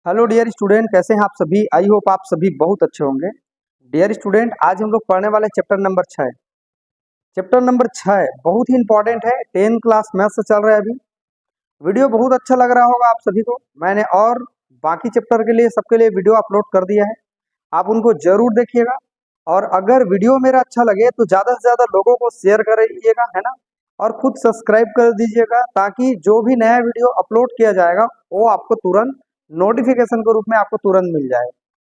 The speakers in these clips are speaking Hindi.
हेलो डियर स्टूडेंट, कैसे हैं आप सभी। आई होप आप सभी बहुत अच्छे होंगे। डियर स्टूडेंट, आज हम लोग पढ़ने वाले चैप्टर नंबर 6। चैप्टर नंबर 6 बहुत ही इंपॉर्टेंट है। 10th क्लास मैथ से चल रहा है अभी। वीडियो बहुत अच्छा लग रहा होगा आप सभी को। मैंने और बाकी चैप्टर के लिए सबके लिए वीडियो अपलोड कर दिया है, आप उनको जरूर देखिएगा। और अगर वीडियो मेरा अच्छा लगे तो ज़्यादा से ज़्यादा लोगों को शेयर करिएगा, है ना। और खुद सब्सक्राइब कर दीजिएगा ताकि जो भी नया वीडियो अपलोड किया जाएगा वो आपको तुरंत नोटिफिकेशन के रूप में आपको तुरंत मिल जाए।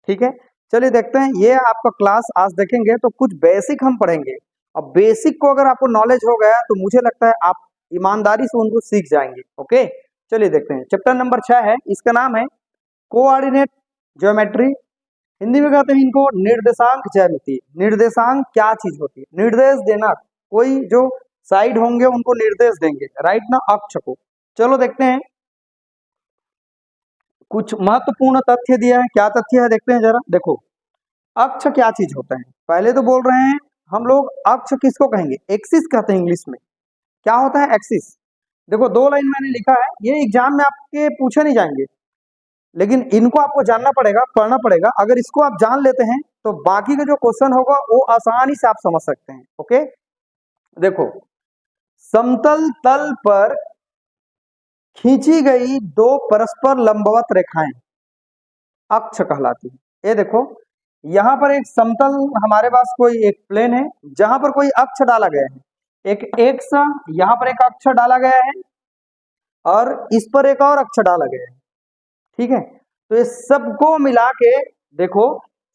ठीक है, चलिए देखते हैं। ये आपका क्लास आज देखेंगे तो कुछ बेसिक हम पढ़ेंगे। अब बेसिक को अगर आपको नॉलेज हो गया तो मुझे लगता है आप ईमानदारी से उनको सीख जाएंगे। ओके, चलिए देखते हैं। चैप्टर नंबर 6 है, इसका नाम है कोऑर्डिनेट ज्योमेट्री। हिंदी में कहते हैं इनको निर्देशांक ज्यामिति। निर्देशांक क्या चीज होती है? निर्देश देना, कोई जो साइड होंगे उनको निर्देश देंगे, राइट ना, अक्ष को। चलो देखते हैं, कुछ महत्वपूर्ण तथ्य दिया है। क्या तथ्य है देखते हैं जरा। देखो, अक्ष क्या चीज होता है पहले तो बोल रहे हैं हम लोग। अक्ष किसको कहेंगे? एक्सिस कहते हैं इंग्लिश में। क्या होता है एक्सिस? देखो, 2 लाइन मैंने लिखा है, ये एग्जाम में आपके पूछे नहीं जाएंगे, लेकिन इनको आपको जानना पड़ेगा, पढ़ना पड़ेगा। अगर इसको आप जान लेते हैं तो बाकी का जो क्वेश्चन होगा वो आसानी से आप समझ सकते हैं। ओके, देखो, समतल तल पर खींची गई दो परस्पर लंबवत रेखाएं अक्ष कहलाती है। ये देखो, यहाँ पर एक समतल, हमारे पास कोई एक प्लेन है जहां पर कोई अक्ष डाला गया है। एक एक्स यहाँ पर एक अक्ष डाला गया है और इस पर एक और अक्ष डाला गया है। ठीक है, तो ये सबको मिला के देखो,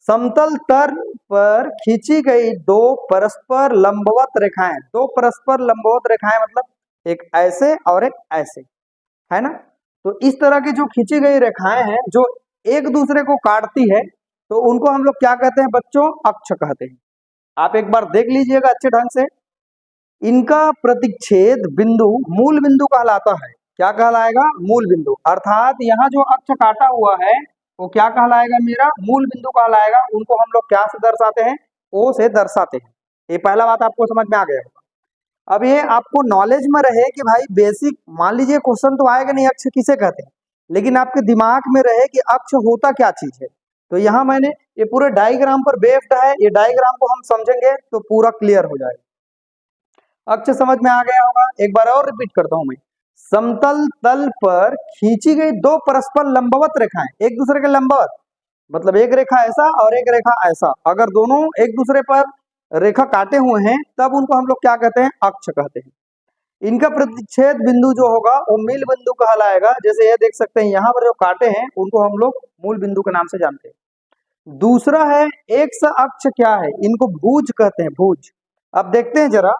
समतल तल पर खींची गई दो परस्पर लंबवत रेखाएं। दो परस्पर लंबवत रेखाएं मतलब एक ऐसे और एक ऐसे, है ना। तो इस तरह की जो खींची गई रेखाएं हैं जो एक दूसरे को काटती है, तो उनको हम लोग क्या कहते हैं बच्चों? अक्ष कहते हैं। आप एक बार देख लीजिएगा अच्छे ढंग से। इनका प्रतिच्छेद बिंदु मूल बिंदु कहलाता है। क्या कहलाएगा? मूल बिंदु। अर्थात यहाँ जो अक्ष काटा हुआ है वो क्या कहलाएगा? मेरा मूल बिंदु कहलाएगा। उनको हम लोग क्या से दर्शाते हैं? ओ से दर्शाते हैं। ये पहला बात आपको समझ में आ गया होगा। अब ये आपको नॉलेज में रहे कि भाई बेसिक, मान लीजिए क्वेश्चन तो आएगा नहीं अक्ष किसे कहते हैं, लेकिन आपके दिमाग में रहे कि अक्ष होता क्या चीज है। तो यहाँ मैंने ये पूरे डायग्राम पर बेस्ड है, ये डायग्राम को हम समझेंगे तो पूरा क्लियर हो जाएगा। अक्ष समझ में आ गया होगा। एक बार और रिपीट करता हूं मैं। समतल तल पर खींची गई दो परस्पर लंबवत रेखाएं, एक दूसरे के लंबवत मतलब एक रेखा ऐसा और एक रेखा ऐसा, अगर दोनों एक दूसरे पर रेखा काटे हुए हैं तब उनको हम लोग क्या कहते हैं? अक्ष कहते हैं। इनका प्रतिच्छेद बिंदु जो होगा वो मूल बिंदु कहलाएगा। जैसे ये देख सकते हैं यहाँ पर जो काटे हैं उनको हम लोग मूल बिंदु के नाम से जानते हैं। दूसरा है एक्स अक्ष। क्या है? इनको भुज कहते हैं, भुज। अब देखते हैं जरा,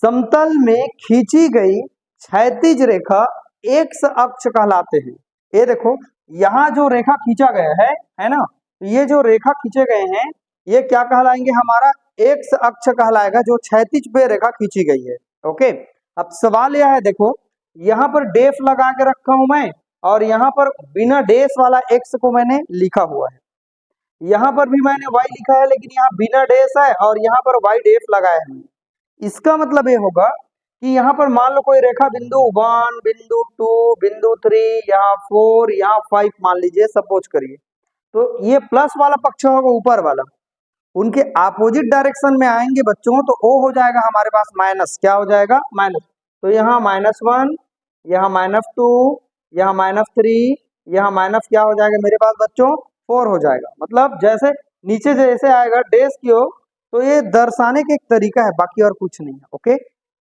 समतल में खींची गई क्षैतिज रेखा एक्स अक्ष कहलाते हैं। ये देखो, यहाँ जो रेखा खींचा गया है ना, ये जो रेखा खींचे गए हैं ये क्या कहलाएंगे? हमारा एक्स अक्ष कहलाएगा, जो क्षैतिज पे रेखा खींची गई है। ओके, अब सवाल यह है, देखो यहाँ पर डेफ लगा के रखा हूं मैं और यहाँ पर बिना डेफ वाला एक्स को मैंने लिखा हुआ है। यहाँ पर भी मैंने वाई लिखा है लेकिन यहाँ बिना डेश है और यहाँ पर वाई डेफ लगाया है। इसका मतलब ये होगा कि यहाँ पर मान लो कोई रेखा बिंदु 1, बिंदु 2, बिंदु 3, यहाँ 4, यहाँ 5 मान लीजिए, सपोज करिए। तो ये प्लस वाला पक्ष होगा ऊपर वाला, उनके अपोजिट डायरेक्शन में आएंगे बच्चों तो वो हो जाएगा हमारे पास माइनस। क्या हो जाएगा? माइनस। तो यहाँ -1, यहाँ -2, यहाँ -3, यहाँ माइनस क्या हो जाएगा मेरे पास बच्चों? 4 हो जाएगा। मतलब जैसे नीचे जैसे आएगा डेश की हो, तो ये दर्शाने का एक तरीका है, बाकी और कुछ नहीं है। ओके,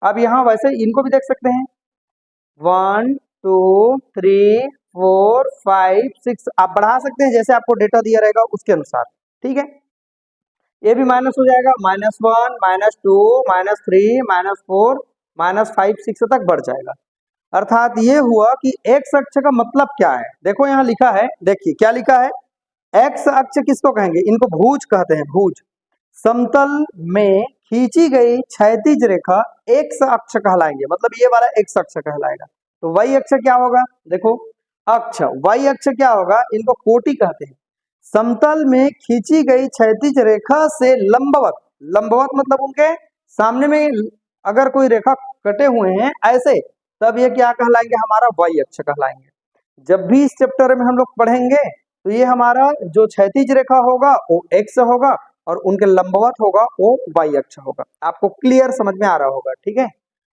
अब यहाँ वैसे इनको भी देख सकते हैं, 1, 2, 3, 4, 5, 6 आप बढ़ा सकते हैं जैसे आपको डेटा दिया रहेगा उसके अनुसार। ठीक है, ये भी माइनस हो जाएगा, -1, -2, -3, -4, -5, 6 तक बढ़ जाएगा। अर्थात ये हुआ कि एक्स अक्ष का मतलब क्या है। देखो यहाँ लिखा है, देखिए क्या लिखा है। एक्स अक्ष किसको कहेंगे? इनको भुज कहते हैं, भुज। समतल में खींची गई क्षैतिज रेखा एक्स अक्ष कहलाएंगे, मतलब ये वाला एक्स अक्ष कहलाएगा। तो वाई अक्ष क्या होगा? देखो, अक्ष वाई अक्ष क्या होगा? इनको कोटि कहते हैं। समतल में खींची गई क्षैतिज रेखा से लंबवत, लंबवत मतलब उनके सामने में अगर कोई रेखा कटे हुए हैं ऐसे, तब ये क्या कहलाएंगे? हमारा वाई अक्ष कहलाएंगे। जब भी इस चैप्टर में हम लोग पढ़ेंगे तो ये हमारा जो क्षैतिज रेखा होगा वो एक्स होगा और उनके लंबवत होगा वो वाई अक्ष होगा। आपको क्लियर समझ में आ रहा होगा, ठीक है।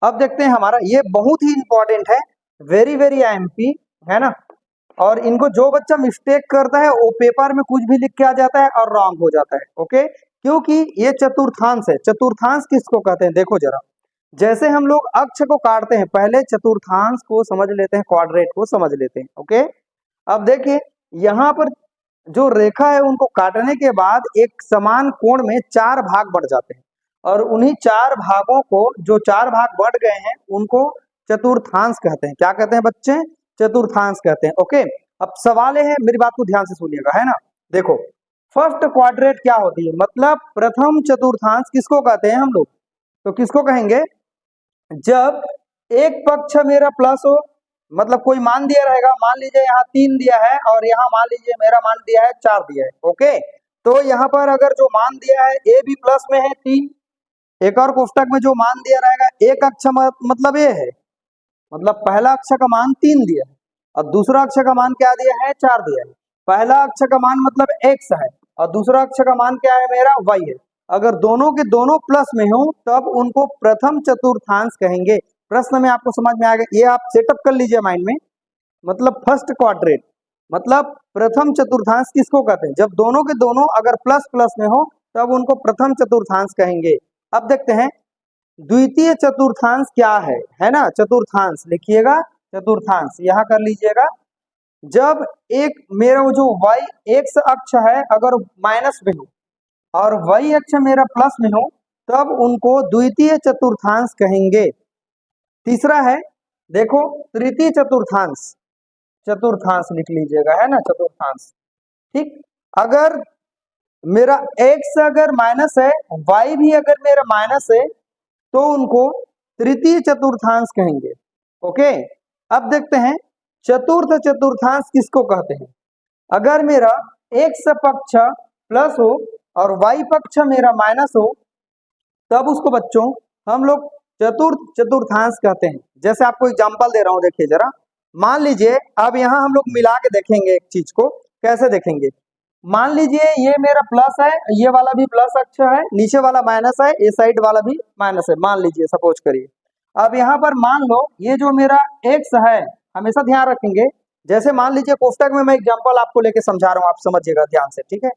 अब देखते हैं हमारा ये बहुत ही इंपॉर्टेंट है, वेरी वेरी आईएमपी है ना। और इनको जो बच्चा मिस्टेक करता है वो पेपर में कुछ भी लिख के आ जाता है और रॉन्ग हो जाता है, ओके। क्योंकि ये चतुर्थांश है। चतुर्थांश किसको कहते हैं, देखो जरा, जैसे हम लोग अक्ष को काटते हैं पहले चतुर्थांश को समझ लेते हैं, क्वाड्रेट को समझ लेते हैं, ओके। अब देखिए यहाँ पर जो रेखा है उनको काटने के बाद एक समान कोण में 4 भाग बढ़ जाते हैं और उन्हीं 4 भागों को, जो 4 भाग बढ़ गए हैं उनको चतुर्थांश कहते हैं। क्या कहते हैं बच्चे, चतुर्थांश कहते हैं, ओके। अब सवाल है, मेरी बात को ध्यान से सुनिएगा, है ना। देखो फर्स्ट क्वाड्रेट क्या होती है, मतलब प्रथम चतुर्थांश किसको कहते हैं हम लोग, तो किसको कहेंगे, जब एक पक्ष मेरा प्लस हो, मतलब कोई मान दिया रहेगा, मान लीजिए यहाँ 3 दिया है और यहाँ मान लीजिए मेरा मान दिया है 4 दिया है, ओके। तो यहाँ पर अगर जो मान दिया है ए भी प्लस में है 3, एक और कोष्टक में जो मान दिया रहेगा एक अक्ष मतलब ए है, मतलब पहला अक्ष का मान 3 दिया है और दूसरा अक्ष का मान क्या दिया है, 4 दिया है। पहला अक्ष का मान मतलब एक्स है और दूसरा अक्ष का मान क्या है मेरा, वाई है। अगर दोनों के दोनों प्लस में हो तब उनको प्रथम चतुर्थांश कहेंगे। प्रश्न में आपको समझ में आएगा, ये आप सेटअप कर लीजिए माइंड में। मतलब फर्स्ट क्वाड्रेट मतलब प्रथम चतुर्थांश किसको कहते हैं, जब दोनों के दोनों अगर प्लस प्लस में हो तब उनको प्रथम चतुर्थांश कहेंगे। अब देखते हैं द्वितीय चतुर्थांश क्या है ना। चतुर्थांश लिखिएगा, चतुर्थांश यहाँ कर लीजिएगा। जब एक मेरा जो वाई एक्स अक्ष है अगर माइनस में हो और वाई अक्ष मेरा प्लस में हो तब उनको द्वितीय चतुर्थांश कहेंगे। तीसरा है, देखो तृतीय चतुर्थांश, चतुर्थांश लिख लीजिएगा, है ना, चतुर्थांश, ठीक। अगर मेरा एक्स अगर माइनस है, वाई भी अगर मेरा माइनस है तो उनको तृतीय चतुर्थांश कहेंगे, ओके। अब देखते हैं चतुर्थ चतुर्थांश किसको कहते हैं, अगर मेरा एक्स पक्ष प्लस हो और वाई पक्ष मेरा माइनस हो तब उसको बच्चों हम लोग चतुर्थ चतुर्थांश कहते हैं। जैसे आपको एग्जांपल दे रहा हूं, देखिए जरा, मान लीजिए अब यहाँ हम लोग मिला के देखेंगे एक चीज को, कैसे देखेंगे। मान लीजिए ये मेरा प्लस है, ये वाला भी प्लस अक्ष है, नीचे वाला माइनस है, ये साइड वाला भी माइनस है, मान लीजिए, सपोज करिए। अब यहाँ पर मान लो ये जो मेरा एक्स है, हमेशा ध्यान रखेंगे, जैसे मान लीजिए कोष्टक में मैं एग्जांपल आपको लेके समझा रहा हूँ, आप समझिएगा ध्यान से, ठीक है।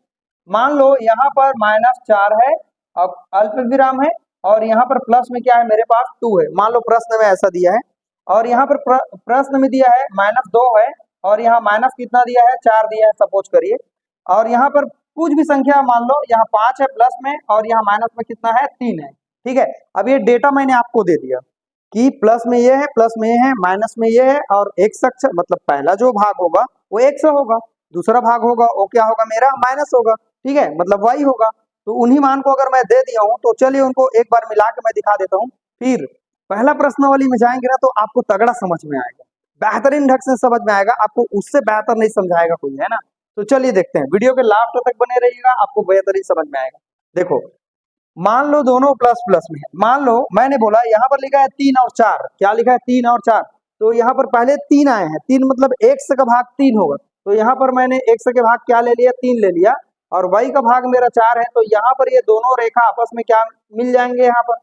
मान लो यहाँ पर -4 है, अब अल्प विराम है और यहाँ पर प्लस में क्या है मेरे पास 2 है, मान लो प्रश्न में ऐसा दिया है। और यहाँ पर प्रश्न में दिया है -2 है और यहाँ माइनस कितना दिया है, 4 दिया है, सपोज करिए। और यहाँ पर कुछ भी संख्या मान लो, यहाँ 5 है प्लस में और यहाँ माइनस में कितना है, 3 है, ठीक है। अब ये डेटा मैंने आपको दे दिया कि प्लस में ये है, प्लस में ये है, माइनस में ये है और एक्स अक्ष मतलब पहला जो भाग होगा वो एक्स होगा, दूसरा भाग होगा वो क्या होगा मेरा, माइनस होगा, ठीक है, मतलब वाई होगा। तो उन्हीं मान को अगर मैं दे दिया हूं तो चलिए उनको एक बार मिला के मैं दिखा देता हूं। फिर पहला प्रश्नावली में जाएंगे ना तो आपको तगड़ा समझ में आएगा, बेहतरीन ढंग से समझ में आएगा, आपको उससे बेहतर नहीं समझाएगा कोई, है ना। तो चलिए देखते हैं, वीडियो के लास्ट तक बने रहिएगा, आपको बेहतरीन समझ में आएगा। देखो मान लो दोनों प्लस प्लस में है, मान लो मैंने बोला यहाँ पर लिखा है 3 और 4, क्या लिखा है 3 और 4, तो यहाँ पर पहले 3 आए हैं, 3 मतलब एक्स का भाग 3 होगा, तो यहाँ पर मैंने एक्स के भाग क्या ले लिया, 3 ले लिया और वाई का भाग मेरा 4 है, तो यहाँ पर ये दोनों रेखा आपस में क्या मिल जाएंगे, यहाँ पर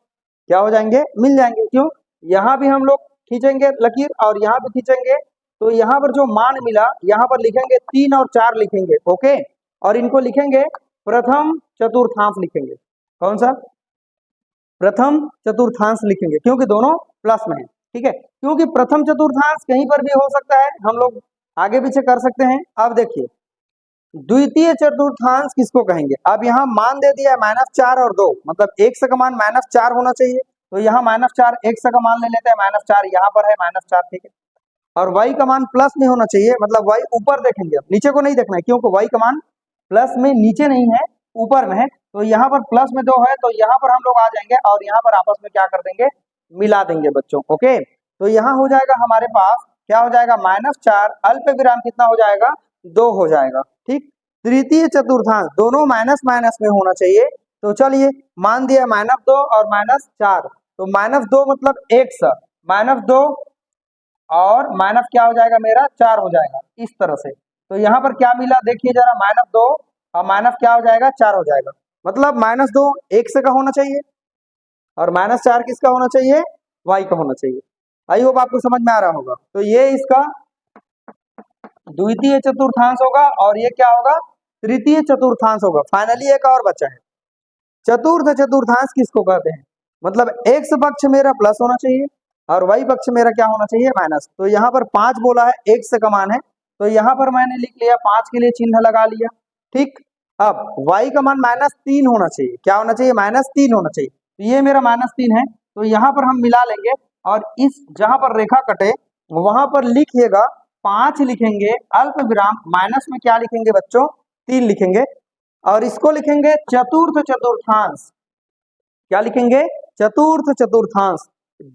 क्या हो जाएंगे, मिल जाएंगे। क्यों, यहाँ भी हम लोग खींचेंगे लकीर और यहाँ भी खींचेंगे, तो यहाँ पर जो मान मिला यहाँ पर लिखेंगे 3 और 4 लिखेंगे, ओके। और इनको लिखेंगे प्रथम चतुर्थांश लिखेंगे, कौन सा, प्रथम चतुर्थांश लिखेंगे, क्योंकि दोनों प्लस में है, ठीक है। क्योंकि प्रथम चतुर्थांश कहीं पर भी हो सकता है, हम लोग आगे पीछे कर सकते हैं। अब देखिए द्वितीय चतुर्थांश किसको कहेंगे, अब यहाँ मान दे दिया है -4 और 2, मतलब एक्स का मान -4 होना चाहिए, तो यहाँ -4 एक्स का मान ले लेते हैं, -4 यहाँ पर है -4, ठीक है। और y का मान प्लस में होना चाहिए, मतलब y ऊपर देखेंगे, अब नीचे को नहीं देखना है, क्योंकि y का मान प्लस में नीचे नहीं है ऊपर में है, तो यहाँ पर प्लस में 2 है, तो यहाँ पर हम लोग आ जाएंगे और यहाँ पर आपस में क्या कर देंगे, मिला देंगे बच्चों, ओके। तो यहाँ हो जाएगा हमारे पास क्या हो जाएगा, -4 अल्प विराम कितना हो जाएगा, 2 हो जाएगा, ठीक। तृतीय चतुर्थांश दोनों माइनस माइनस में होना चाहिए, तो चलिए मान दिया -2 और -4, तो -2 मतलब एक्स, -2 और माइनस क्या हो जाएगा मेरा 4 हो जाएगा इस तरह से। तो यहाँ पर क्या मिला देखिए जरा, -2 और माइनस क्या हो जाएगा 4 हो जाएगा। मतलब -2 x का होना चाहिए और -4 किसका होना चाहिए, y का होना चाहिए। आई होप आपको समझ में आ रहा होगा। तो ये इसका द्वितीय चतुर्थांश होगा और ये क्या होगा, तृतीय चतुर्थांश होगा। फाइनली एक और बचा है, चतुर्थ चतुर्थांश किसको कहते हैं। मतलब x पक्ष मेरा प्लस होना चाहिए और y पक्ष मेरा क्या होना चाहिए, माइनस। तो यहाँ पर 5 बोला है, x का मान है, तो यहाँ पर मैंने लिख लिया 5 के लिए चिन्ह लगा लिया। ठीक, अब y का मान -3 होना चाहिए। क्या होना चाहिए, -3 होना चाहिए। तो ये मेरा -3 है, तो यहाँ पर हम मिला लेंगे और इस जहां पर रेखा कटे वहां पर लिखिएगा 5 लिखेंगे, अल्प विराम माइनस में क्या लिखेंगे बच्चों, 3 लिखेंगे और इसको लिखेंगे चतुर्थ चतुर्थांश। क्या लिखेंगे, चतुर्थ चतुर्थांश।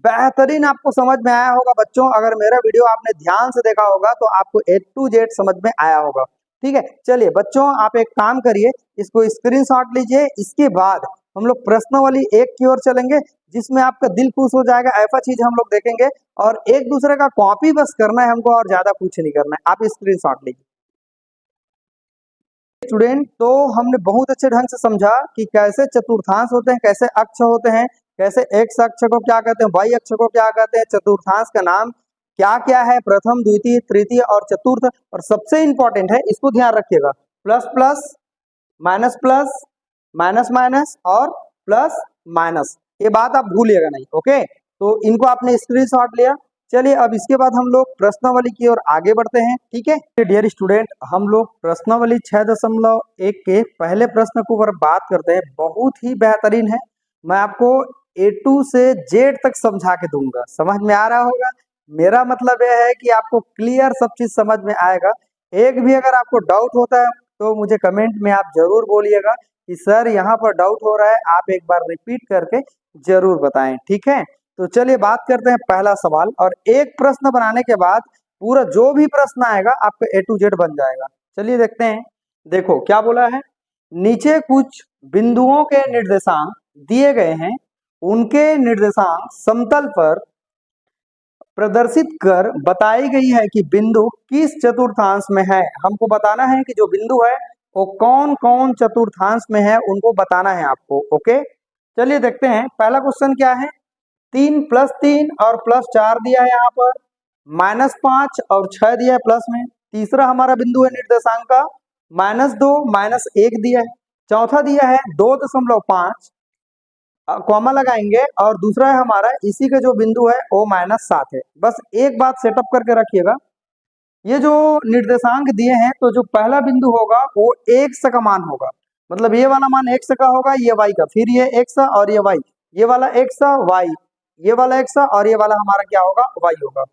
बेहतरीन आपको समझ में आया होगा बच्चों। अगर मेरा वीडियो आपने ध्यान से देखा होगा तो आपको A to Z समझ में आया होगा। ठीक है, चलिए बच्चों आप एक काम करिए, इसको स्क्रीनशॉट लीजिए। इसके बाद हम लोग प्रश्नावली 1 की ओर चलेंगे जिसमें आपका दिल खुश हो जाएगा। ऐसा चीज हम लोग देखेंगे और एक दूसरे का कॉपी बस करना है हमको और ज्यादा कुछ नहीं करना है। आप स्क्रीनशॉट लीजिए स्टूडेंट। तो हमने बहुत अच्छे ढंग से समझा कि कैसे चतुर्थांश होते हैं, कैसे अक्ष होते हैं, कैसे x अक्ष को क्या कहते हैं, y अक्ष को क्या कहते हैं, चतुर्थांश का नाम क्या क्या है, प्रथम द्वितीय तृतीय और चतुर्थ। और सबसे इंपॉर्टेंट है, इसको ध्यान रखिएगा, plus plus minus plus minus minus और प्लस माइनस, ये बात आप भूलिएगा नहीं। ओके, तो इनको आपने स्क्रीनशॉट लिया। चलिए अब इसके बाद हम लोग प्रश्नावली की ओर आगे बढ़ते हैं। ठीक है डियर स्टूडेंट, हम लोग प्रश्नावली 6.1 के पहले प्रश्न के ऊपर बात करते हैं। बहुत ही बेहतरीन है, मैं आपको A to से Z तक समझा के दूंगा। समझ में आ रहा होगा, मेरा मतलब यह है कि आपको क्लियर सब चीज समझ में आएगा। एक भी अगर आपको डाउट होता है तो मुझे कमेंट में आप जरूर बोलिएगा कि सर यहाँ पर डाउट हो रहा है, आप एक बार रिपीट करके जरूर बताएं। ठीक है, तो चलिए बात करते हैं पहला सवाल। और एक प्रश्न बनाने के बाद पूरा जो भी प्रश्न आएगा आपका A to Z बन जाएगा। चलिए देखते हैं। देखो क्या बोला है, नीचे कुछ बिंदुओं के निर्देशांक दिए गए हैं, उनके निर्देशांक समतल पर प्रदर्शित कर बताई गई है कि बिंदु किस चतुर्थांश में है। हमको बताना है कि जो बिंदु है वो कौन कौन चतुर्थांश में है, उनको बताना है आपको। ओके, चलिए देखते हैं। पहला क्वेश्चन क्या है, 3 + 3 और +4 दिया है, यहाँ पर -5 और 6 दिया है प्लस में। तीसरा हमारा बिंदु है निर्देशांक का -2 -1 दिया है। चौथा दिया है 2.5, कॉमा लगाएंगे और दूसरा है हमारा इसी का जो बिंदु है वो -7 है। बस एक बात सेटअप करके रखिएगा, ये जो निर्देशांक दिए हैं तो जो पहला बिंदु होगा वो x का मान होगा। मतलब ये वाला मान x का होगा, ये y का, फिर ये x और ये y, ये वाला x y, ये वाला x और ये वाला हमारा क्या होगा, y होगा।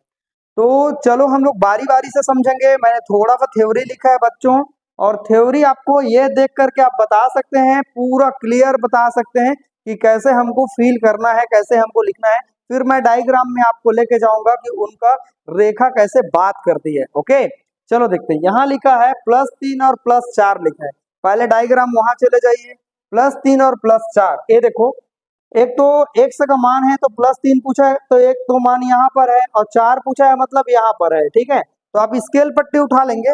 तो चलो हम लोग बारी बारी से समझेंगे। मैंने थोड़ा सा थ्योरी लिखा है बच्चों, और थ्योरी आपको ये देख करके आप बता सकते हैं, पूरा क्लियर बता सकते हैं कि कैसे हमको फील करना है, कैसे हमको लिखना है। फिर मैं डायग्राम में आपको लेके जाऊंगा कि उनका रेखा कैसे बात करती है। ओके, चलो देखते हैं। यहाँ लिखा है +3 और +4 लिखा है। पहले डायग्राम वहां चले जाइए, +3 और +4। ये देखो, एक तो x का मान है तो +3 पूछा है, तो एक तो मान यहाँ पर है और 4 पूछा है मतलब यहाँ पर है। ठीक है, तो आप स्केल पट्टी उठा लेंगे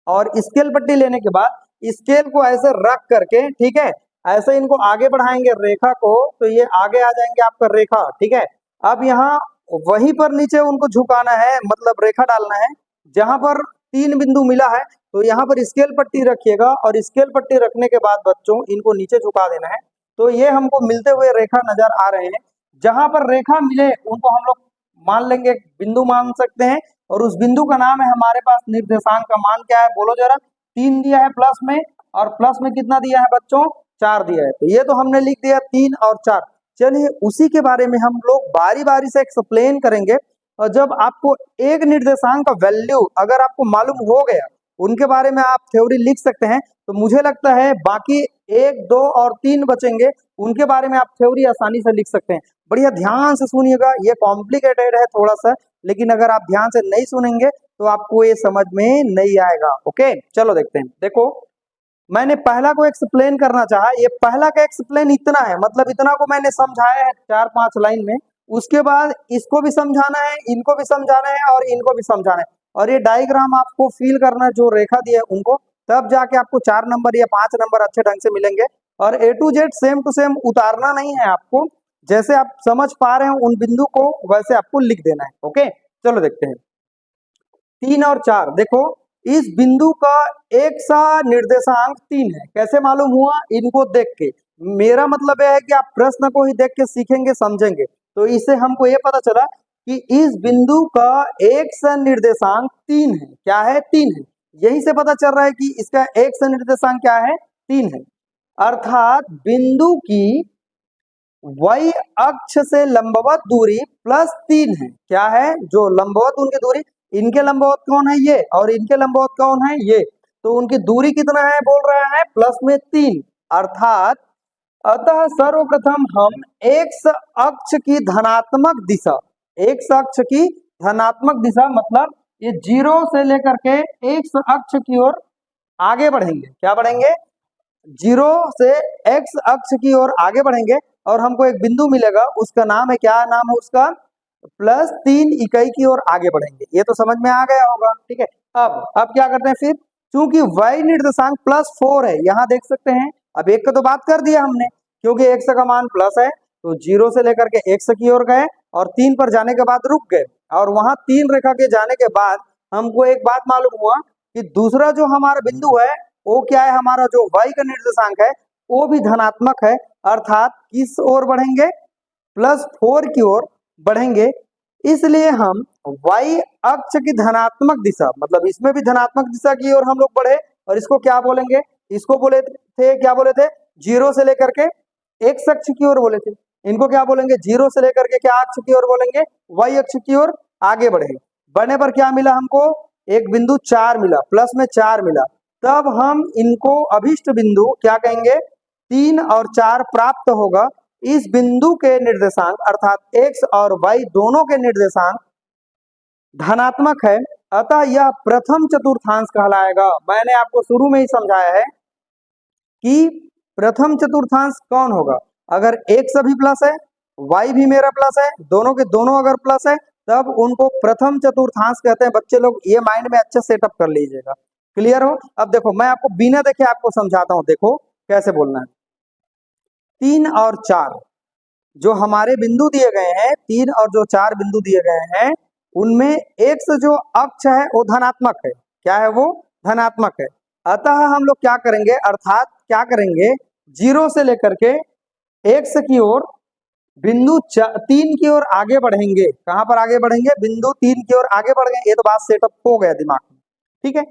और स्केल पट्टी लेने के बाद स्केल को ऐसे रख करके, ठीक है, ऐसे इनको आगे बढ़ाएंगे रेखा को, तो ये आगे आ जाएंगे आपका रेखा। ठीक है, अब यहाँ वहीं पर नीचे उनको झुकाना है, मतलब रेखा डालना है जहां पर 3 बिंदु मिला है। तो यहाँ पर स्केल पट्टी रखिएगा और स्केल पट्टी रखने के बाद बच्चों इनको नीचे झुका देना है। तो ये हमको मिलते हुए रेखा नजर आ रहे हैं। जहां पर रेखा मिले उनको हम लोग मान लेंगे, बिंदु मान सकते हैं, और उस बिंदु का नाम है हमारे पास निर्देशांक का मान क्या है, बोलो जरा। 3 दिया है प्लस में, और प्लस में कितना दिया है बच्चों, 4 दिया है। तो ये तो हमने लिख दिया 3 और 4। चलिए उसी के बारे में हम लोग बारी बारी से एक्सप्लेन करेंगे। और जब आपको एक निर्देशांक का वैल्यू अगर आपको मालूम हो गया, उनके बारे में आप थ्योरी लिख सकते हैं, तो मुझे लगता है बाकी 1, 2 और 3 बचेंगे, उनके बारे में आप थ्योरी आसानी से लिख सकते हैं। बढ़िया ध्यान से सुनिएगा, ये कॉम्प्लिकेटेड है थोड़ा सा, लेकिन अगर आप ध्यान से नहीं सुनेंगे तो आपको ये समझ में नहीं आएगा। ओके, चलो देखते हैं। देखो मैंने पहला को एक्सप्लेन करना चाहा, ये पहला का एक्सप्लेन इतना है, मतलब इतना को मैंने समझाया है 4-5 लाइन में। उसके बाद इसको भी समझाना है, इनको भी समझाना है और इनको भी समझाना है। और ये डायग्राम आपको फील करना है, जो रेखा दी है उनको, तब जाके आपको 4 नंबर या 5 नंबर अच्छे ढंग से मिलेंगे। और A to Z same to same उतारना नहीं है आपको, जैसे आप समझ पा रहे हैं उन बिंदु को वैसे आपको लिख देना है। ओके, चलो देखते हैं 3 और 4। देखो इस बिंदु का एक सा निर्देशांक 3 है। कैसे मालूम हुआ? इनको देख के। मेरा मतलब यह है कि आप प्रश्न को ही देख के सीखेंगे, समझेंगे। तो इससे हमको ये पता चला कि इस बिंदु का एक सा निर्देशांक 3 है। क्या है? 3 है। यही से पता चल रहा है कि इसका एक सा निर्देशांक क्या है? 3 है। अर्थात बिंदु की y अक्ष से लंबवत दूरी +3 है। क्या है? जो लंबवत उनकी दूरी, इनके लंबवत कौन है? ये, और इनके लंबवत कौन है? ये। तो उनकी दूरी कितना है बोल रहा है? प्लस में 3। अर्थात अतः सर्वप्रथम हम x अक्ष की धनात्मक दिशा, x अक्ष की धनात्मक दिशा मतलब ये 0 से लेकर के x अक्ष की ओर आगे बढ़ेंगे। क्या बढ़ेंगे? 0 से x अक्ष की ओर आगे बढ़ेंगे और हमको एक बिंदु मिलेगा, उसका नाम है, क्या नाम है उसका? +3 इकाई की ओर आगे बढ़ेंगे। ये तो समझ में आ गया होगा। ठीक है, अब क्या करते हैं फिर? चूंकि y निर्देशांक +4 है, यहाँ देख सकते हैं। अब एक का तो बात कर दिया हमने, क्योंकि x का मान प्लस है तो 0 से लेकर के x की ओर गए और 3 पर जाने के बाद रुक गए, और वहां 3 रेखा के जाने के बाद हमको एक बात मालूम हुआ कि दूसरा जो हमारा बिंदु है वो क्या है? हमारा जो y का निर्देशांक है वो भी धनात्मक है। अर्थात किस ओर बढ़ेंगे? +4 की ओर बढ़ेंगे। इसलिए हम y अक्ष की धनात्मक दिशा, मतलब इसमें भी धनात्मक दिशा की ओर हम लोग बढ़े, और इसको क्या बोलेंगे? इसको बोले थे, क्या बोले थे? 0 से लेकर के x अक्ष की ओर बोले थे। इनको क्या बोलेंगे? 0 से लेकर के क्या अक्ष की ओर बोलेंगे? y अक्ष की ओर आगे बढ़े। बढ़ने पर क्या मिला हमको? एक बिंदु 4 मिला, प्लस में 4 मिला। तब हम इनको अभिष्ट बिंदु क्या कहेंगे? 3 और 4 प्राप्त होगा। इस बिंदु के निर्देशांक अर्थात x और y दोनों के निर्देशांक धनात्मक है, अतः यह प्रथम चतुर्थांश कहलाएगा। मैंने आपको शुरू में ही समझाया है कि प्रथम चतुर्थांश कौन होगा? अगर x भी प्लस है, y भी मेरा प्लस है, दोनों के दोनों अगर प्लस है, तब उनको प्रथम चतुर्थांश कहते हैं। बच्चे लोग ये माइंड में अच्छे सेटअप कर लीजिएगा। क्लियर हो? अब देखो मैं आपको बिना देखे आपको समझाता हूं, देखो कैसे बोलना है। 3 और 4 जो हमारे बिंदु दिए गए हैं, 3 और जो 4 बिंदु दिए गए हैं, उनमें x जो अक्ष है वो धनात्मक है। क्या है? वो धनात्मक है। अतः हम लोग क्या करेंगे? अर्थात क्या करेंगे? 0 से लेकर के x की ओर बिंदु 3 की ओर आगे बढ़ेंगे। कहां पर आगे बढ़ेंगे? बिंदु 3 की ओर आगे बढ़ गए। ये तो बात सेटअप हो गया दिमाग में। ठीक है,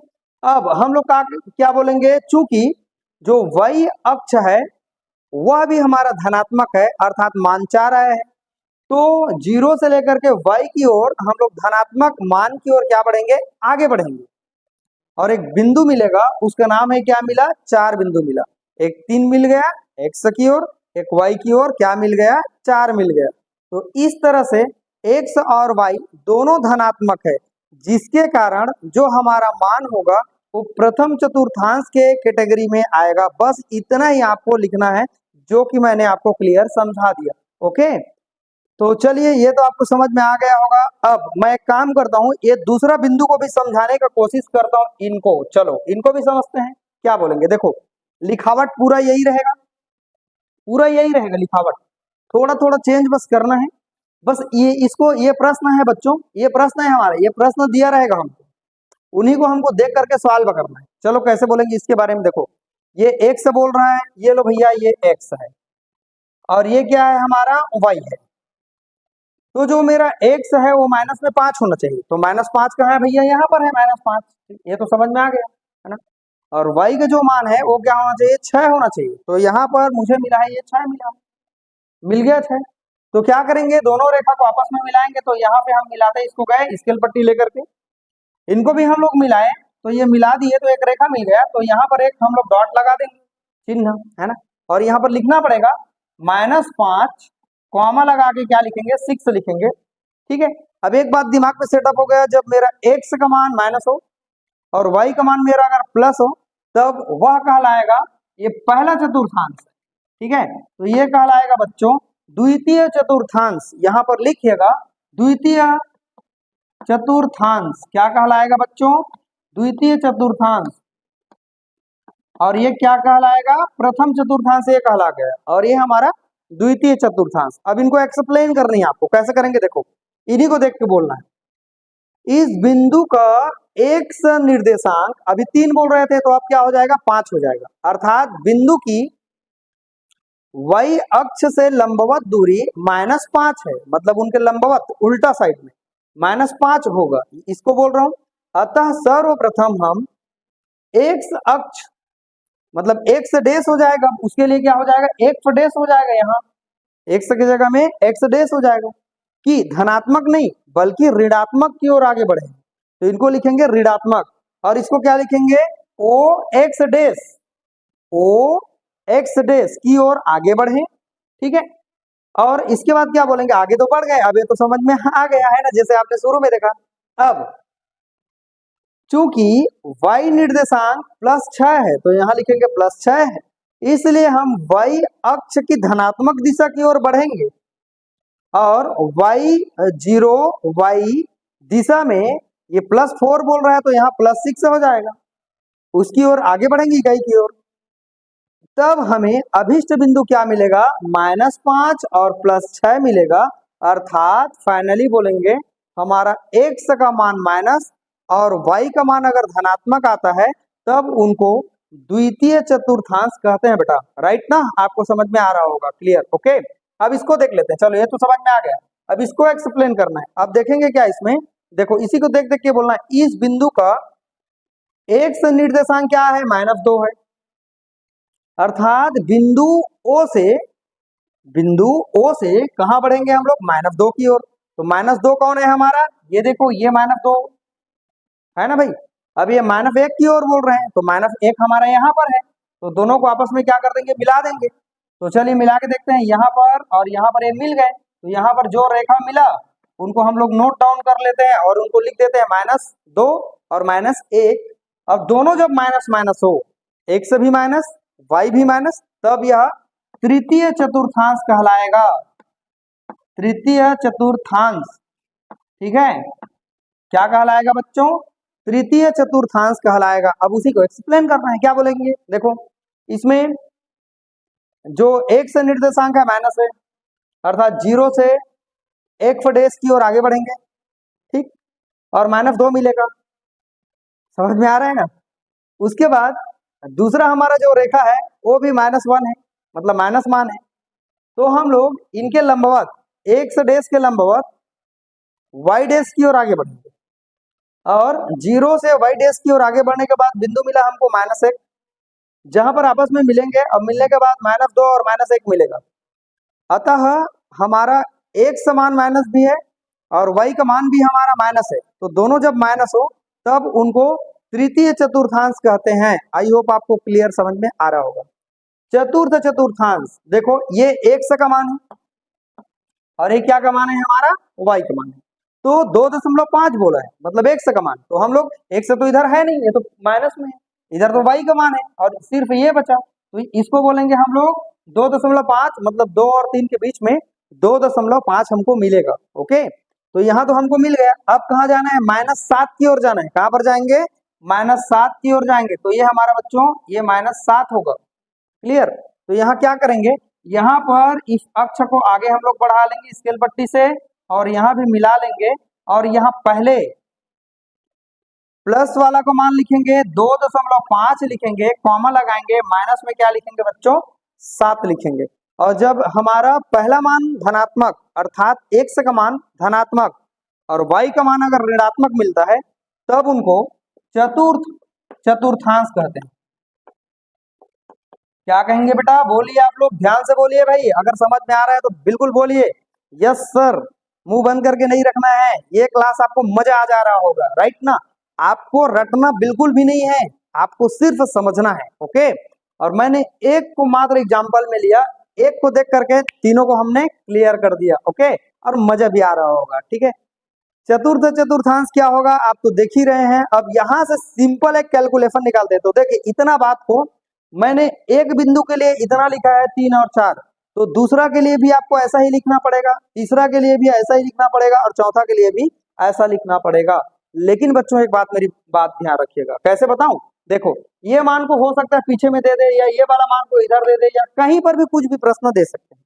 अब हम लोग क्या बोलेंगे? चूंकि जो y अक्ष है वह भी हमारा धनात्मक है, अर्थात मान 4 आया है, तो 0 से लेकर के y की ओर हम लोग धनात्मक मान की ओर क्या बढ़ेंगे? आगे बढ़ेंगे। और एक बिंदु मिलेगा, उसका नाम है, क्या मिला? 4 बिंदु मिला। एक 3 मिल गया x की ओर, एक y की ओर क्या मिल गया? 4 मिल गया। तो इस तरह से x और y दोनों धनात्मक है, जिसके कारण जो हमारा मान होगा वो प्रथम चतुर्थांश के कैटेगरी में आएगा। बस इतना ही आपको लिखना है, जो कि मैंने आपको क्लियर समझा दिया। ओके, तो चलिए ये तो आपको समझ में आ गया होगा। अब मैं एक काम करता हूँ, ये दूसरा बिंदु को भी समझाने का कोशिश करता हूँ इनको। चलो इनको भी समझते हैं, क्या बोलेंगे? देखो लिखावट पूरा यही रहेगा, पूरा यही रहेगा लिखावट, थोड़ा थोड़ा चेंज बस करना है। बस ये प्रश्न है बच्चों, ये प्रश्न है हमारा, ये प्रश्न दिया रहेगा हमको, उन्हीं को हमको देख करके सवाल करना है। चलो कैसे बोलेंगे इसके बारे में। देखो ये x बोल रहा है, ये लो भैया ये x है, और ये क्या है? हमारा y है। तो जो मेरा x है वो माइनस में 5 होना चाहिए, तो -5 कहाँ है भैया? यहाँ पर है -5। ये तो समझ में आ गया है ना। और y का जो मान है वो क्या होना चाहिए? 6 होना चाहिए। तो यहाँ पर मुझे मिला है, ये 6 मिल गया 6। तो क्या करेंगे? दोनों रेखा को आपस में मिलाएंगे। तो यहाँ पे हम मिलाते हैं, इसको गए स्केल पट्टी लेकर के, इनको भी हम लोग मिलाए, तो ये मिला दिए तो एक रेखा मिल गया। तो यहाँ पर एक हम लोग डॉट लगा देंगे, चिन्ह है ना। और यहाँ पर लिखना पड़ेगा -5 कॉमा लगा के क्या लिखेंगे? 6 लिखेंगे। ठीक है, अब एक बात दिमाग में सेटअप हो गया, जब मेरा x का मान माइनस हो और y का मान मेरा अगर प्लस हो, तब वह कहलाएगा ये पहला चतुर्थांश। ठीक है, तो ये कहलाएगा बच्चों द्वितीय चतुर्थांश, यहां पर लिखिएगा द्वितीय चतुर्थांश क्या कहलाएगा बच्चों, द्वितीय चतुर्थांश। और ये क्या कहलाएगा, प्रथम चतुर्थांश ये कहला गया, और ये हमारा द्वितीय चतुर्थांश। अब इनको एक्सप्लेन करनी है आपको, कैसे करेंगे देखो, इन्हीं को देख के बोलना है। इस बिंदु का एक्स निर्देशांक, अभी 3 बोल रहे थे तो अब क्या हो जाएगा, 5 हो जाएगा। अर्थात बिंदु की y अक्ष से लंबवत दूरी -5 है, मतलब उनके लंबवत उल्टा साइड में -5 होगा, इसको बोल रहा हूं। अतः सर्वप्रथम हम x अक्ष, मतलब x डैश हो जाएगा, उसके लिए क्या हो जाएगा, x डैश हो जाएगा, यहाँ x की जगह में x डैश हो जाएगा, कि धनात्मक नहीं बल्कि ऋणात्मक की ओर आगे बढ़े, तो इनको लिखेंगे ऋणात्मक, और इसको क्या लिखेंगे, ओ एक्स डैश, ओ एक्स डैश की ओर आगे बढ़े, ठीक है। और इसके बाद क्या बोलेंगे, आगे तो बढ़ गए, अब ये तो समझ में आ गया है ना, जैसे आपने शुरू में देखा। अब चूंकि y निर्देशांक +6 है तो यहां लिखेंगे +6 है, इसलिए हम y अक्ष की धनात्मक दिशा की ओर बढ़ेंगे, और y0 y दिशा में ये +4 बोल रहा है तो यहाँ +6 हो जाएगा, उसकी ओर आगे बढ़ेंगे इकाई की ओर। तब हमें अभिष्ट बिंदु क्या मिलेगा, -5 और +6 मिलेगा। अर्थात फाइनली बोलेंगे हमारा x का मान माइनस और y का मान अगर धनात्मक आता है तब उनको द्वितीय चतुर्थांश कहते हैं बेटा, राइट ना, आपको समझ में आ रहा होगा, क्लियर, ओके। अब इसको देख लेते हैं, चलो ये तो समझ में आ गया, अब इसको एक्सप्लेन करना है। अब देखेंगे क्या इसमें, देखो इसी को देख देख के बोलना है। इस बिंदु का x निर्देशांक क्या है, -2 है, अर्थात बिंदु O से कहां बढ़ेंगे हम लोग, -2 की ओर। तो -2 कौन है हमारा, ये देखो ये -2 है ना भाई। अब ये -1 की ओर बोल रहे हैं तो -1 हमारा यहाँ पर है, तो दोनों को आपस में क्या कर देंगे, मिला देंगे। तो चलिए मिला के देखते हैं, यहाँ पर और यहाँ पर ये मिल गए, तो यहाँ पर जो रेखा मिला उनको हम लोग नोट डाउन कर लेते हैं और उनको लिख देते हैं -2 और -1। अब दोनों जब माइनस माइनस हो, x भी माइनस y भी माइनस, तब यह तृतीय चतुर्थांश कहलाएगा, तृतीय चतुर्थांश, ठीक है। क्या कहलाएगा बच्चों, तृतीय चतुर्थांश कहलाएगा। अब उसी को एक्सप्लेन करना है, क्या बोलेंगे देखो, इसमें जो x निर्देशांक है माइनस है, अर्थात 0 से एक डैश की ओर आगे बढ़ेंगे, ठीक, और -2 मिलेगा, समझ में आ रहा है ना। उसके बाद दूसरा हमारा जो रेखा है वो भी -1 है, मतलब माइनस मान है, तो हम लोग इनके लंबवत x डैश के लंबवत y डैश की ओर आगे बढ़ेंगे, और 0 से y डैश की ओर आगे बढ़ने के बाद बिंदु मिला हमको -1, जहां पर आपस में मिलेंगे, अब मिलने के बाद -2 और -1 मिलेगा। अतः हमारा x का मान माइनस भी है और y का मान भी हमारा माइनस है, तो दोनों जब माइनस हो तब उनको तृतीय चतुर्थांश कहते हैं। आई होप आपको क्लियर समझ में आ रहा होगा। चतुर्थ चतुर्थांश, देखो ये x का मान है और ये क्या का मान है हमारा, y का मान है, तो 2.5 बोला है, मतलब x का मान, तो हम लोग x तो इधर है नहीं, ये तो माइनस में है, इधर तो y का मान है और सिर्फ ये बचा, तो इसको बोलेंगे हम लोग 2.5, मतलब 2 और 3 के बीच में 2.5 हमको मिलेगा, ओके। तो यहाँ तो हमको मिल गया, अब कहाँ जाना है, -7 की ओर जाना है, कहाँ पर जाएंगे, -7 की ओर जाएंगे, तो ये हमारा बच्चों ये -7 होगा, क्लियर। तो यहाँ क्या करेंगे, यहाँ पर इस अक्ष को आगे हम लोग बढ़ा लेंगे स्केल पट्टी से और यहाँ भी मिला लेंगे, और यहाँ पहले प्लस वाला को मान लिखेंगे 2.5 लिखेंगे, कॉमा लगाएंगे, माइनस में क्या लिखेंगे बच्चों, 7 लिखेंगे। और जब हमारा पहला मान धनात्मक अर्थात x का मान धनात्मक और y का मान अगर ऋणात्मक मिलता है तब उनको चतुर्थांश कहते हैं। क्या कहेंगे बेटा, बोलिए आप लोग, ध्यान से बोलिए भाई, अगर समझ में आ रहा है तो बिल्कुल बोलिए यस सर, मुंह बंद करके नहीं रखना है, ये क्लास आपको मजा आ जा रहा होगा, राइट ना। आपको रटना बिल्कुल भी नहीं है, आपको सिर्फ समझना है, ओके। और मैंने एक को मात्र एग्जाम्पल में लिया, एक को देख करके तीनों को हमने क्लियर कर दिया, ओके, और मजा भी आ रहा होगा, ठीक है। चतुर्थ चतुर्थांश क्या होगा आप तो देख ही रहे हैं। अब यहां से सिंपल एक कैलकुलेशन निकालते हैं, तो देखिए इतना बात को मैंने एक बिंदु के लिए इतना लिखा है 3 और 4, तो दूसरा के लिए भी आपको ऐसा ही लिखना पड़ेगा, तीसरा के लिए भी ऐसा ही लिखना पड़ेगा और चौथा के लिए भी ऐसा लिखना पड़ेगा। लेकिन बच्चों एक बात, मेरी बात ध्यान रखिएगा, कैसे बताऊं? देखो, ये मान को हो सकता है पीछे में दे दे, या ये वाला मान को इधर दे दे, या कहीं पर भी कुछ भी प्रश्न दे सकते हैं,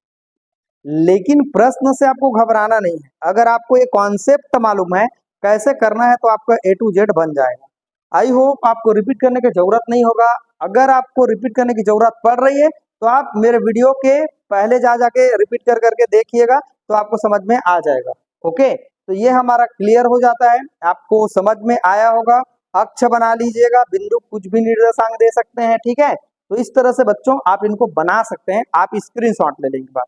लेकिन प्रश्न से आपको घबराना नहीं है। अगर आपको ये कॉन्सेप्ट मालूम है कैसे करना है तो आपका A to Z बन जाएगा। आई होप आपको रिपीट करने की जरूरत नहीं होगा। अगर आपको रिपीट करने की जरूरत पड़ रही है तो आप मेरे वीडियो के पहले जा जाके रिपीट कर करके देखिएगा, तो आपको समझ में आ जाएगा। ओके, तो ये हमारा क्लियर हो जाता है, आपको समझ में आया होगा। अक्ष बना लीजिएगा, बिंदु कुछ भी निर्देशांक दे सकते हैं, ठीक है। तो इस तरह से बच्चों आप इनको बना सकते हैं, आप स्क्रीनशॉट ले लेंगे बात।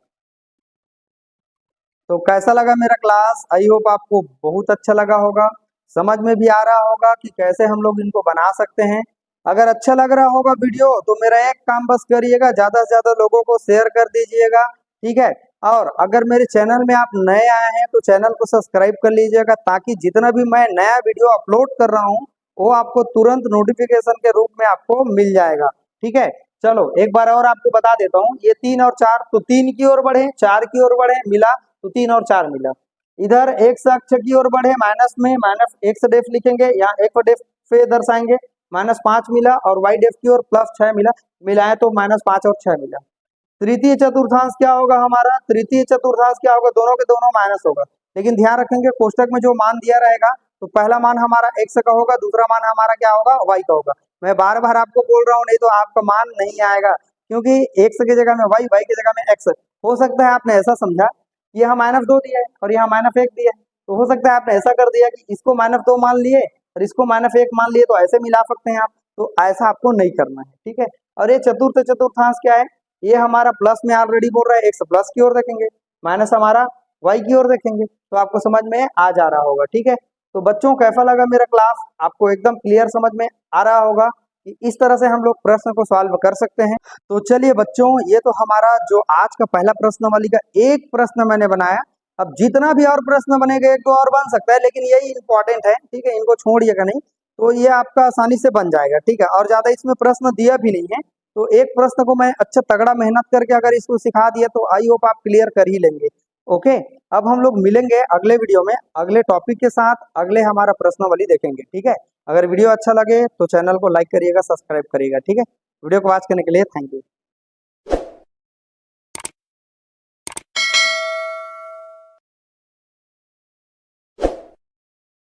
तो कैसा लगा मेरा क्लास? आई होप आपको बहुत अच्छा लगा होगा, समझ में भी आ रहा होगा कि कैसे हम लोग इनको बना सकते हैं। अगर अच्छा लग रहा होगा वीडियो तो मेरा एक काम बस करिएगा, ज्यादा से ज्यादा लोगों को शेयर कर दीजिएगा, ठीक है। और अगर मेरे चैनल में आप नए आए हैं तो चैनल को सब्सक्राइब कर लीजिएगा, ताकि जितना भी मैं नया वीडियो अपलोड कर रहा हूँ वो आपको तुरंत नोटिफिकेशन के रूप में आपको मिल जाएगा, ठीक है। चलो एक बार और आपको बता देता हूँ, ये 3 और 4, तो 3 की ओर बढ़े, 4 की ओर बढ़े, मिला तो 3 और 4 मिला। इधर x अक्ष की ओर बढ़े, माइनस में माइनस x डेफ लिखेंगे, यहाँ x डेफ पे दर्शाएंगे, -5 मिला, और y डेफ की ओर +6 मिला, मिलाए तो -5 और 6 मिला। तृतीय चतुर्थांश क्या होगा हमारा? तृतीय चतुर्थांश क्या होगा? दोनों के दोनों माइनस होगा, लेकिन ध्यान रखेंगे कोष्टक में जो मान दिया रहेगा तो पहला मान हमारा x का होगा, दूसरा मान हमारा क्या होगा? y का होगा। मैं बार बार आपको बोल रहा हूँ, नहीं तो आपका मान नहीं आएगा, क्योंकि x की जगह में y की जगह में x। हो सकता है आपने ऐसा समझा कि यहाँ -2 दिया है और यहाँ -1 दिया है, तो हो सकता है आपने ऐसा कर दिया कि इसको -2 मान लिए और इसको -1 मान लिए, तो ऐसे मिला सकते हैं आप। तो ऐसा आपको नहीं करना है, ठीक है। और ये चतुर्थ चतुर्थांश क्या है? ये हमारा प्लस में ऑलरेडी बोल रहा है, x प्लस की ओर देखेंगे, माइनस हमारा y की ओर देखेंगे, तो आपको समझ में आ जा रहा होगा, ठीक है। तो बच्चों कैसा लगा मेरा क्लास? आपको एकदम क्लियर समझ में आ रहा होगा कि इस तरह से हम लोग प्रश्न को सॉल्व कर सकते हैं। तो चलिए बच्चों, ये तो हमारा जो आज का पहला प्रश्न वाली का एक प्रश्न मैंने बनाया। अब जितना भी और प्रश्न बनेगा, एक दो और बन सकता है, लेकिन यही इंपॉर्टेंट है, ठीक है, इनको छोड़िएगा नहीं, तो ये आपका आसानी से बन जाएगा, ठीक है। और ज्यादा इसमें प्रश्न दिया भी नहीं है, तो एक प्रश्न को मैं अच्छा तगड़ा मेहनत करके अगर इसको सिखा दिया तो आई होप आप क्लियर कर ही लेंगे। ओके, अब हम लोग मिलेंगे अगले वीडियो में अगले टॉपिक के साथ, अगले हमारा प्रश्नावली देखेंगे, ठीक है। अगर वीडियो अच्छा लगे तो चैनल को लाइक करिएगा, सब्सक्राइब करिएगा, ठीक है। वीडियो को वॉच करने के लिए थैंक यू।